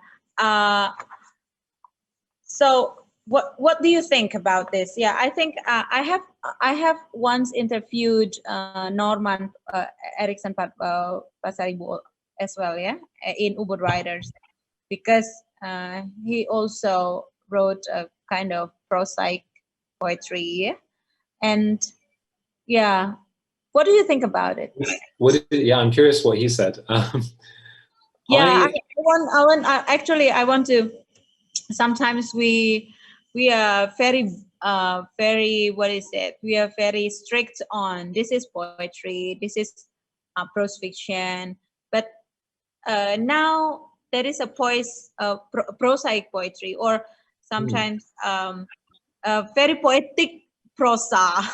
So what do you think about this? Yeah, I think I have once interviewed Norman Erickson Pasaribu as well, in Ubud Riders, because he also wrote a kind of prosaic poetry, and what do you think about it? I'm curious what he said. I want to. Sometimes we are very we are very strict on this is poetry, this is prose fiction, but now there is a prosaic poetry, or sometimes very poetic prosa.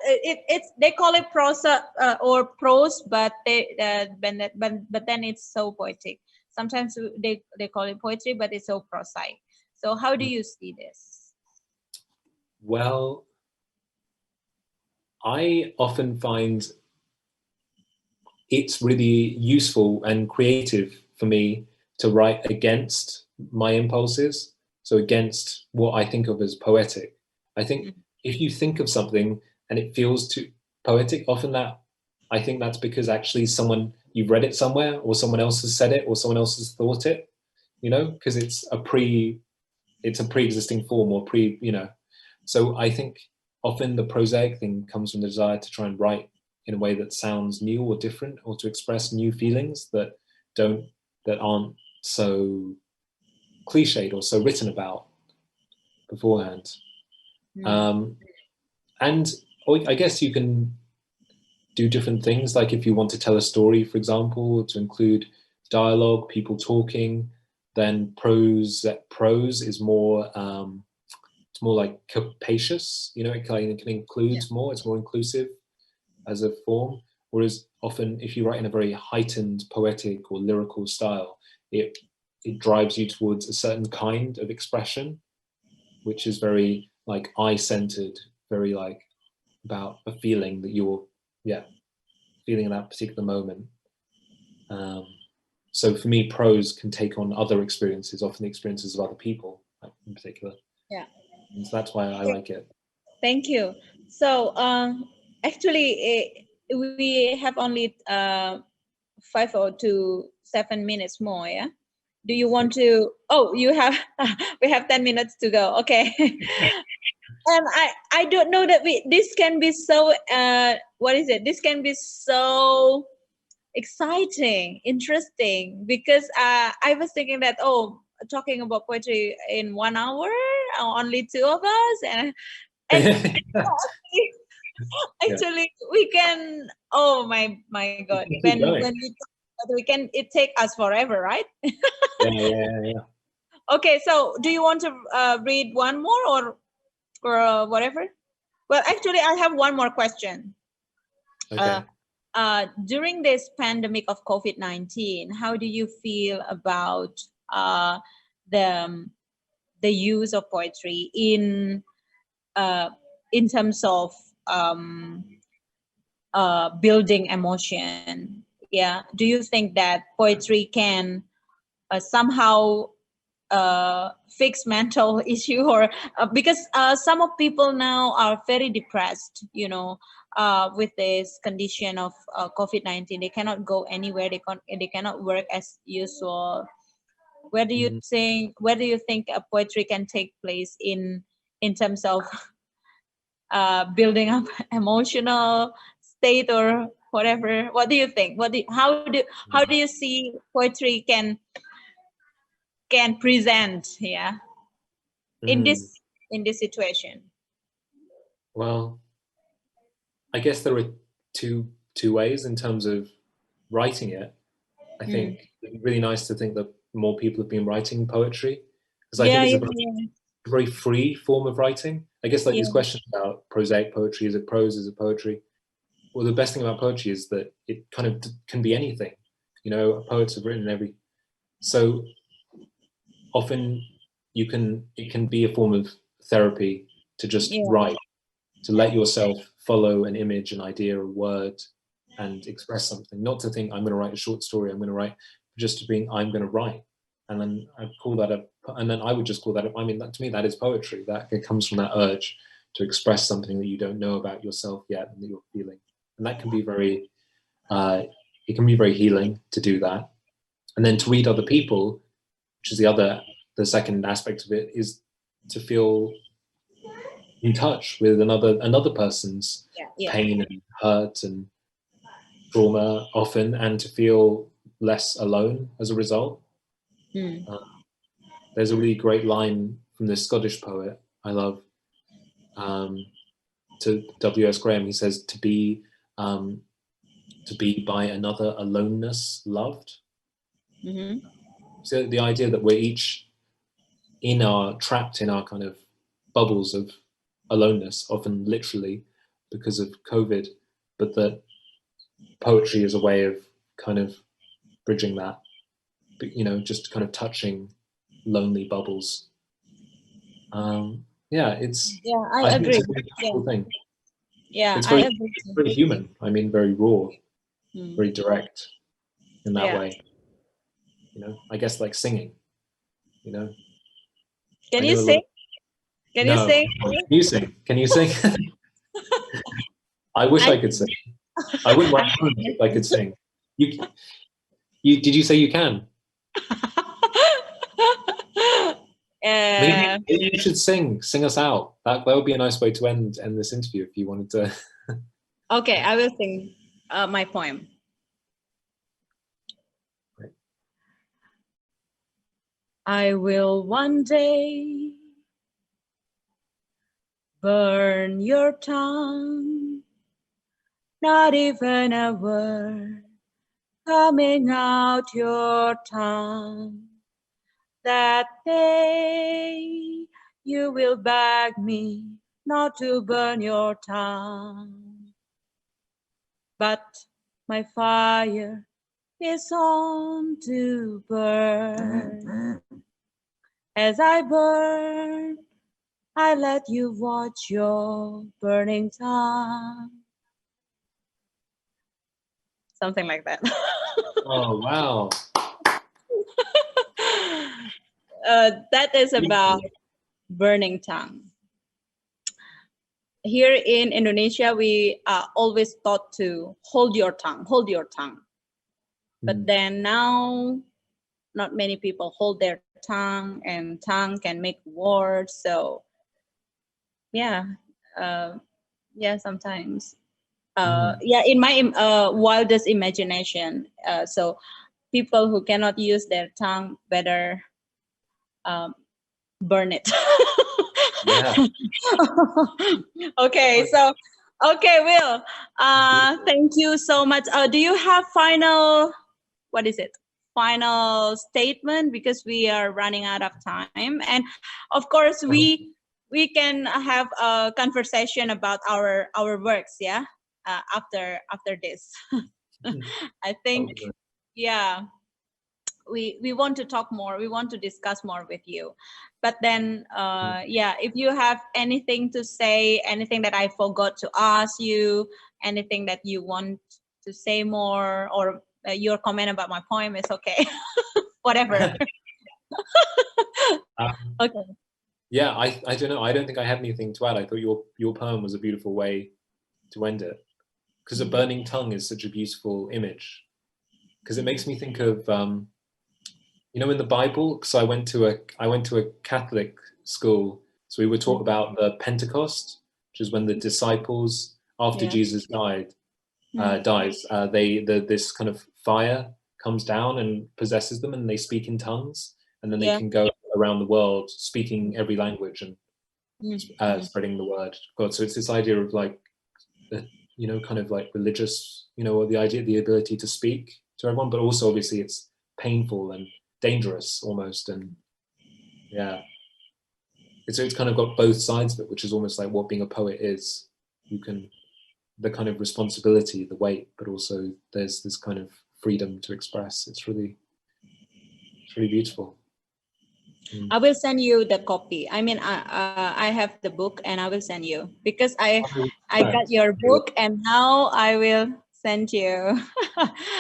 It's they call it prosa or prose, but but then it's so poetic. Sometimes they call it poetry, but it's so prosaic. So how do you see this? Well, I often find it's really useful and creative for me to write against my impulses, so against what I think of as poetic. I think if you think of something and it feels too poetic, often I think that's because actually you've read it somewhere, or someone else has said it, or someone else has thought it, you know, because it's a pre-existing form, or so I think often the prosaic thing comes from the desire to try and write in a way that sounds new or different, or to express new feelings that aren't so cliched or so written about beforehand. And I guess you can do different things, like if you want to tell a story, for example, to include dialogue, people talking, then prose is more it's more like capacious, you know, it can include more, it's more inclusive as a form. Whereas often if you write in a very heightened poetic or lyrical style, it drives you towards a certain kind of expression, which is very like I-centered, very like about a feeling that you're feeling in that particular moment. So for me, prose can take on other experiences, often the experiences of other people in particular. And so that's why I like it. Thank you. So actually we have only 5 to 7 minutes more, do you want to we have 10 minutes to go, okay. And I don't know that this can be so this can be so exciting, interesting, because I was thinking that talking about poetry in 1 hour, only 2 of us, and actually we can, oh my god, when we can, it take us forever, right? yeah. Okay, so do you want to read one more or whatever? Well, actually I have one more question. Okay. During this pandemic of COVID-19, how do you feel about the use of poetry in in terms of building emotion. Yeah, do you think that poetry can somehow fix mental issue, or because some of people now are very depressed, you know, with this condition of COVID-19. They cannot go anywhere, they cannot work as usual. Where do you think poetry can take place in terms of building up emotional state or whatever? What do you think? How do you see poetry can present, yeah, in this situation? Well, I guess there are two ways in terms of writing it. I think it's really nice to think that more people have been writing poetry, because I think it's a very free form of writing. I guess like these questions about prosaic poetry, is it prose, is it poetry? Well, the best thing about poetry is that it kind of can be anything. You know, poets have written every, so often it can be a form of therapy to just write, to let yourself follow an image, an idea, a word, and express something. Not to think I'm going to write a short story, I'm going to write, just to being I'm going to write, and then I call that up, and then I would just call that up. I mean, that, to me, that is poetry. That it comes from that urge to express something that you don't know about yourself yet and that you're feeling, and that can be very, it can be very healing to do that. And then to read other people, which is the second aspect of it, is to feel in touch with another person's pain and hurt and trauma often, and to feel less alone as a result. There's a really great line from this Scottish poet I love, to W.S. Graham. He says, to be by another aloneness loved. So the idea that we're each trapped in our kind of bubbles of aloneness, often literally because of COVID, but that poetry is a way of kind of bridging that, you know, just kind of touching lonely bubbles. I agree. It's a really cool thing. It's very human. I mean, very raw, very direct in that way. You know, I guess like singing. You know. Can you sing? Can you sing? Can you sing? Can you sing? I wish I could sing. I wouldn't mind if I could sing. You did you say you can? Maybe you should sing us out. That would be a nice way to end this interview if you wanted to. Okay, I will sing my poem. Right. I will one day burn your tongue, not even a word coming out your tongue. That day you will beg me not to burn your tongue. But my fire is on to burn. As I burn, I let you watch your burning tongue. Something like that. Oh, wow. That is about burning tongue. Here in Indonesia, we are always taught to hold your tongue. But then now, not many people hold their tongue, and tongue can make words. So, sometimes. In my wildest imagination. So, people who cannot use their tongue better burn it. Okay, Will, thank you so much. Do you have final statement, because we are running out of time? And of course we can have a conversation about our works, after this. I think we want to talk more, we want to discuss more with you. But then yeah, if you have anything to say, anything that I forgot to ask you, anything that you want to say more, or your comment about my poem is okay. Whatever. Okay. Yeah, I don't know. I don't think I have anything to add. I thought your poem was a beautiful way to end it, because a burning tongue is such a beautiful image. Because it makes me think of you know, in the Bible. Because I went to a Catholic school, so we were taught about the Pentecost, which is when the disciples, after Jesus dies, this kind of fire comes down and possesses them, and they speak in tongues, and then they can go around the world speaking every language and spreading the word of God. So it's this idea of like, you know, kind of like religious, you know, or the idea, the ability to speak to everyone, but also obviously it's painful and dangerous almost, and yeah, it's kind of got both sides of it, which is almost like what being a poet is. You can, the kind of responsibility, the weight, but also there's this kind of freedom to express. It's really beautiful. I will send you the copy. I mean, I have the book, and I will send you, because I got your book, and now I will send you.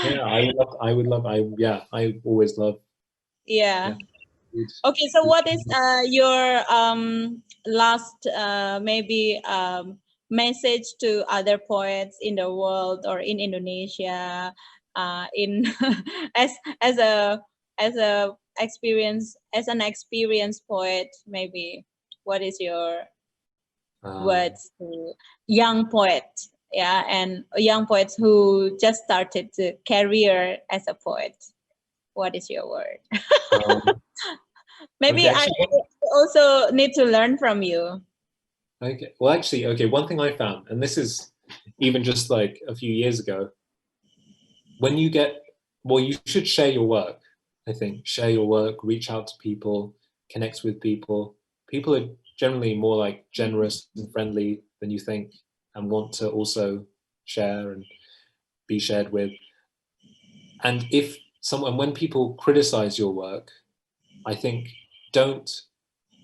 Yeah, I always love. Yeah. Okay, so what is your last maybe message to other poets in the world or in Indonesia, in as a experience, as an experienced poet, maybe what is your words to young poets, yeah, and young poets who just started to career as a poet? What is your word? Maybe okay, actually, I also need to learn from you. Okay, well, actually, okay, one thing I found, and this is even just like a few years ago, when you get, well, you should share your work. I think share your work, reach out to people, connect with people. People are generally more like generous and friendly than you think, and want to also share and be shared with. And if someone, when people criticize your work, I think don't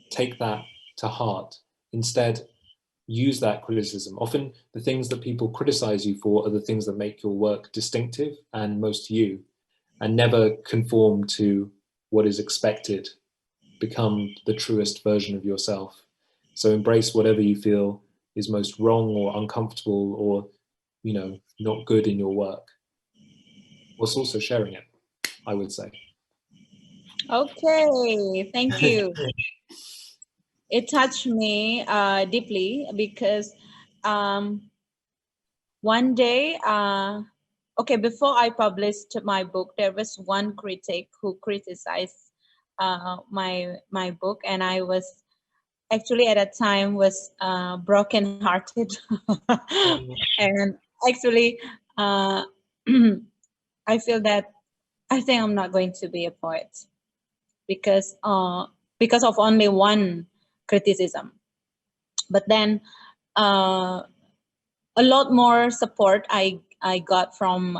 take that to heart. Instead, use that criticism. Often the things that people criticize you for are the things that make your work distinctive and most you, and never conform to what is expected. Become the truest version of yourself. So embrace whatever you feel is most wrong or uncomfortable or, you know, not good in your work, whilst also sharing it, I would say. Okay, thank you. It touched me deeply, because one day, okay, before I published my book, there was one critic who criticized my book, and I was actually at that time was broken-hearted, and actually, I feel that I think I'm not going to be a poet, because of only one criticism. But then a lot more support I got from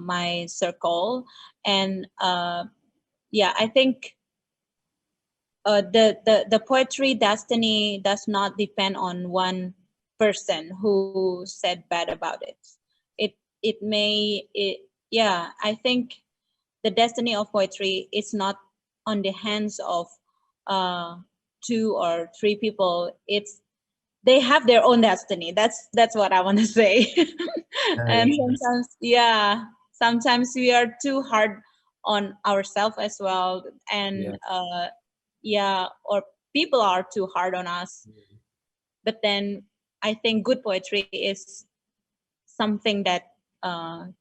my circle, and yeah, I think the poetry destiny does not depend on one person who said bad about it. It may it Yeah, I think the destiny of poetry is not on the hands of two or three people. It's they have their own destiny. That's what I want to say. And sometimes, yeah, sometimes we are too hard on ourselves as well, and yeah, or people are too hard on us. But then I think good poetry is something that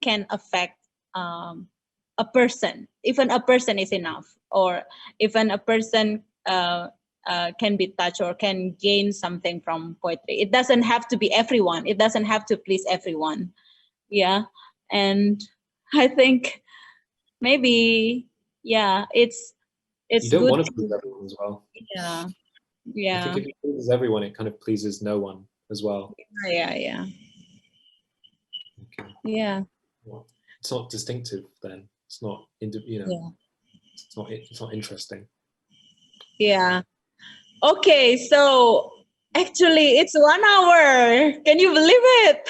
can affect a person. Even a person is enough, or even a person can be touched or can gain something from poetry. It doesn't have to be everyone. It doesn't have to please everyone. Yeah, and I think maybe, yeah, it's You don't good want to please to, everyone as well. yeah, I think yeah, if it pleases everyone, it kind of pleases no one as well. yeah. Okay. Yeah. Well, it's not distinctive then. It's not, you know. Yeah. it's not interesting. Yeah. Okay, so actually it's 1 hour. Can you believe it?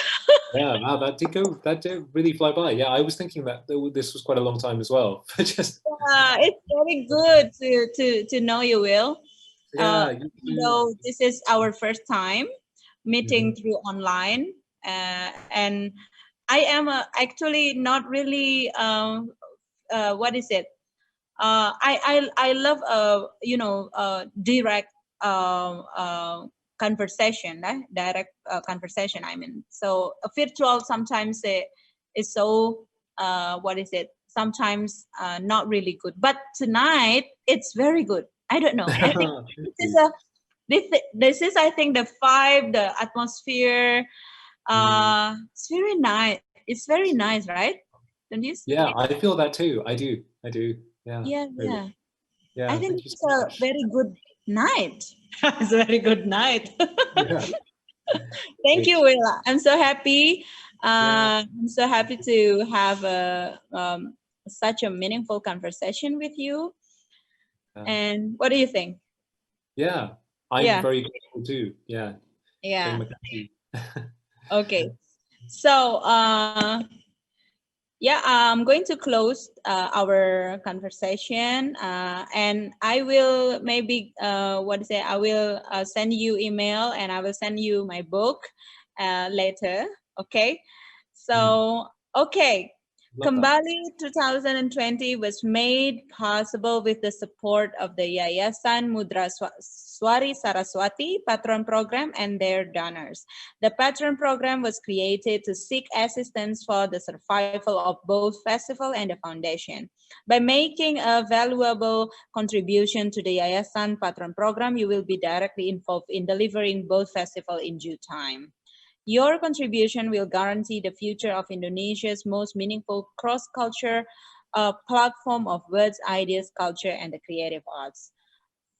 Yeah, wow, that did really fly by. Yeah, I was thinking that this was quite a long time as well. Just It's very good to know you, Will. yeah, you too. Though this is our first time meeting Mhm. through online, and I am actually not really what is it? I love direct conversation, direct conversation. I mean, so a virtual sometimes is so what is it? Sometimes not really good, but tonight it's very good. I don't know. I think Thank this is you. a this is I think the vibe, the atmosphere. It's very nice. It's very nice, right? Don't you Yeah, think? I feel that too. I do. Yeah, Yeah, really. yeah. I Yeah, think thank you this is so a much. very good night. It's a very good night. Yeah, Thank great. you, Willa. I'm so happy. Yeah, I'm so happy to have such a meaningful conversation with you. yeah, And what do you think? yeah. I'm Yeah, very grateful too. Yeah, yeah. terima kasih. Okay. So, yeah, I'm going to close our conversation, and I will maybe what to say. I will send you email, and I will send you my book later. Okay, Mhm. so okay. Love that. Kembali 2020 was made possible with the support of the Yayasan Mudra Swari Saraswati Patron Program and their donors. The Patron Program was created to seek assistance for the survival of both festival and the foundation. By making a valuable contribution to the Yayasan Patron Program, you will be directly involved in delivering both festival in due time. Your contribution will guarantee the future of Indonesia's most meaningful cross-culture platform of words, ideas, culture, and the creative arts.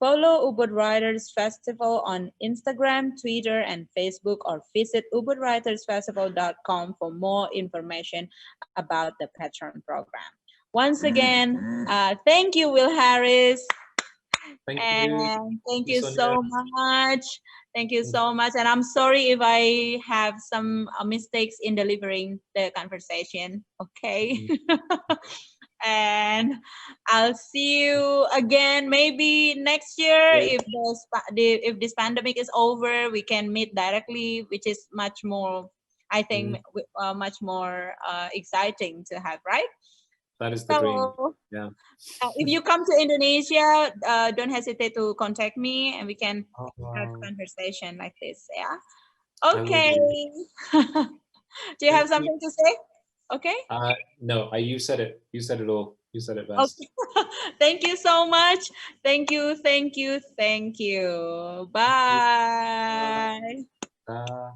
Follow Ubud Writers Festival on Instagram, Twitter, and Facebook, or visit ubudwritersfestival.com for more information about the Patron program. Once again, thank you, Will Harris. Thank you. And thank Thank you, you Sonia. so much. Thank you Thank so much. And I'm sorry if I have some mistakes in delivering the conversation. Okay. you. And I'll see you again maybe next year Great. if if this pandemic is over. We can meet directly, which is much more, I think, Mm, much more exciting to have, right? that is the dream. So Yeah. if you come to Indonesia, don't hesitate to contact me and we can Oh, have wow. conversation like this. Yeah. I will Okay. do. Do you have Thank you. something to say? Okay. No, you said it. You said it all. You said it best. Okay. Thank you so much. Thank you. Thank you. Thank you. Thank you. Bye. Uh,